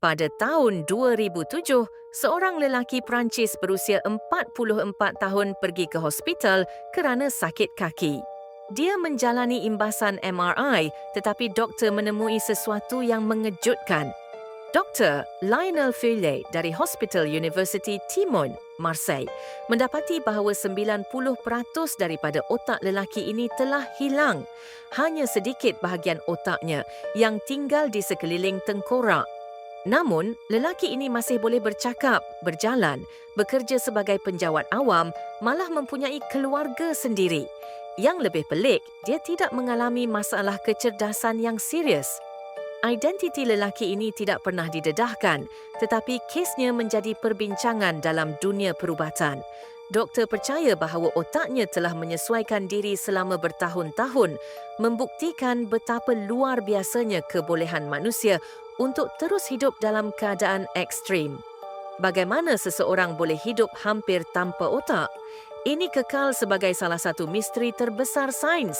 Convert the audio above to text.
Pada tahun 2007, seorang lelaki Perancis berusia 44 tahun pergi ke hospital kerana sakit kaki. Dia menjalani imbasan MRI tetapi doktor menemui sesuatu yang mengejutkan. Dr. Lionel Feuillet dari Hospital University Timon, Marseille, mendapati bahawa 90% daripada otak lelaki ini telah hilang. Hanya sedikit bahagian otaknya yang tinggal di sekeliling tengkorak. Namun, lelaki ini masih boleh bercakap, berjalan, bekerja sebagai penjawat awam, malah mempunyai keluarga sendiri. Yang lebih pelik, dia tidak mengalami masalah kecerdasan yang serius. Identiti lelaki ini tidak pernah didedahkan, tetapi kesnya menjadi perbincangan dalam dunia perubatan. Doktor percaya bahawa otaknya telah menyesuaikan diri selama bertahun-tahun, membuktikan betapa luar biasanya kebolehan manusia untuk terus hidup dalam keadaan ekstrim. Bagaimana seseorang boleh hidup hampir tanpa otak? Ini kekal sebagai salah satu misteri terbesar sains.